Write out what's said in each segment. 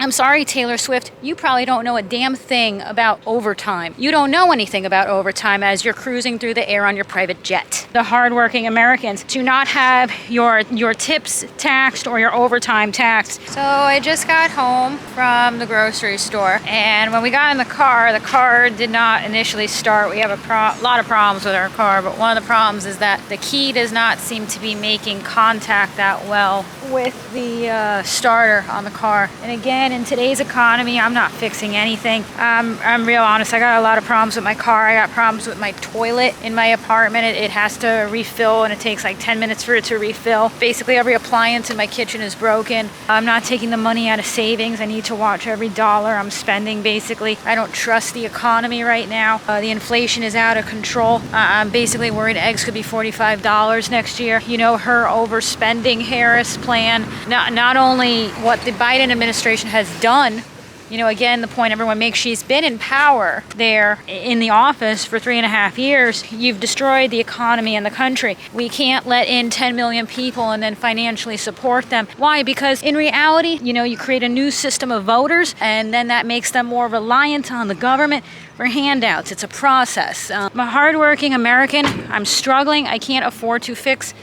I'm sorry, Taylor Swift, you probably don't know a damn thing about overtime. You don't know anything about overtime as you're cruising through the air on your private jet. The hardworking Americans do not have your tips taxed or your overtime taxed. So I just got home from the grocery store, and when we got in the car did not initially start. We have a lot of problems with our car, but one of the problems is that the key does not seem to be making contact that well with the starter on the car. And again, in today's economy, I'm not fixing anything. I'm real honest. I got a lot of problems with my car. I got problems with my toilet in my apartment. It has to refill, and it takes like 10 minutes for it to refill. Basically, every appliance in my kitchen is broken. I'm not taking the money out of savings. I need to watch every dollar I'm spending, basically. I don't trust the economy right now. The inflation is out of control. I'm basically worried eggs could be $45 next year. You know, her overspending Harris plan, not only what the Biden administration has done, you know, again, the point everyone makes, she's been in power there in the office for 3.5 years. You've destroyed the economy and the country. We can't let in 10 million people and then financially support them. Why? Because in reality, you know, you create a new system of voters, and then that makes them more reliant on the government for handouts. It's a process. I'm a hardworking American. I'm struggling. I can't afford to fix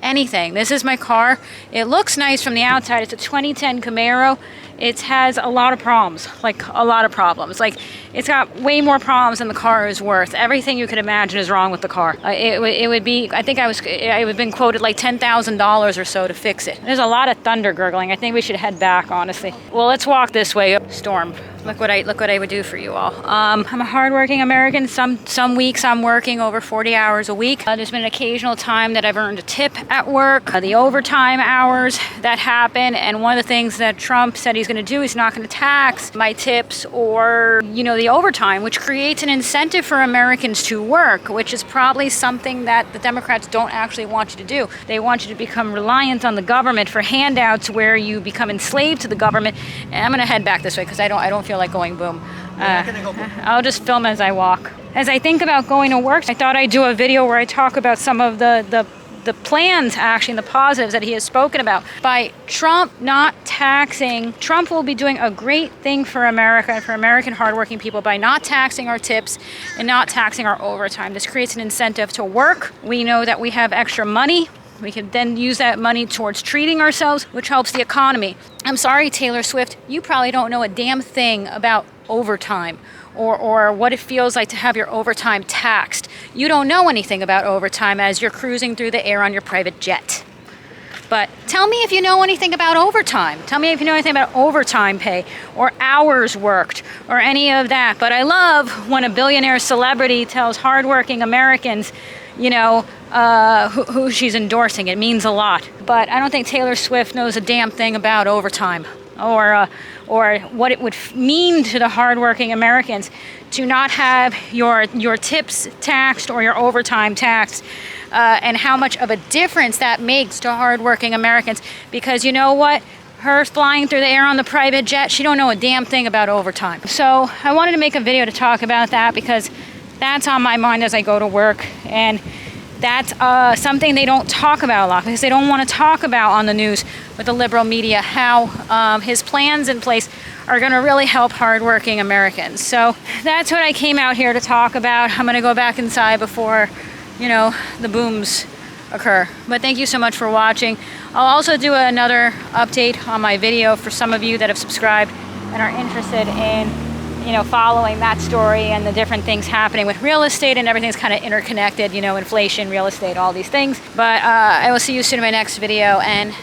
anything. This is my car. It looks nice from the outside. It's a 2010 Camaro. It has a lot of problems, like a lot of problems. Like, it's got way more problems than the car is worth. Everything you could imagine is wrong with the car. It would be, I think I would have been quoted like $10,000 or so to fix it. There's a lot of thunder gurgling. I think we should head back, honestly. Well, let's walk this way. Storm. Look what I would do for you all. I'm a hardworking American. Some weeks I'm working over 40 hours a week. There's been an occasional time that I've earned a tip at work. The overtime hours that happen, and one of the things that Trump said he's going to do, he's not going to tax my tips or, you know, the overtime, which creates an incentive for Americans to work, which is probably something that the Democrats don't actually want you to do. They want you to become reliant on the government for handouts, where you become enslaved to the government. And I'm going to head back this way because I don't feel like going boom. I'll just film as I walk. As I think about going to work, I thought I'd do a video where I talk about some of the plans, actually, and the positives that he has spoken about. By Trump not taxing, Trump will be doing a great thing for America and for American hardworking people by not taxing our tips and not taxing our overtime. This creates an incentive to work. We know that we have extra money. We can then use that money towards treating ourselves, which helps the economy. I'm sorry, Taylor Swift, you probably don't know a damn thing about overtime or what it feels like to have your overtime taxed. You don't know anything about overtime as you're cruising through the air on your private jet. But tell me if you know anything about overtime. Tell me if you know anything about overtime pay or hours worked or any of that. But I love when a billionaire celebrity tells hardworking Americans, you know, who she's endorsing. It means a lot. But I don't think Taylor Swift knows a damn thing about overtime or what it would mean to the hardworking Americans to not have your tips taxed or your overtime taxed, and how much of a difference that makes to hardworking Americans. Because you know what? Her flying through the air on the private jet, she don't know a damn thing about overtime. So I wanted to make a video to talk about that because that's on my mind as I go to work. And that's something they don't talk about a lot because they don't want to talk about on the news with the liberal media how his plans in place are going to really help hardworking Americans. So that's what I came out here to talk about. I'm going to go back inside before, you know, the booms occur. But thank you so much for watching. I'll also do another update on my video for some of you that have subscribed and are interested in, you know, following that story and the different things happening with real estate, and everything's kind of interconnected, you know, inflation, real estate, all these things. But I will see you soon in my next video, and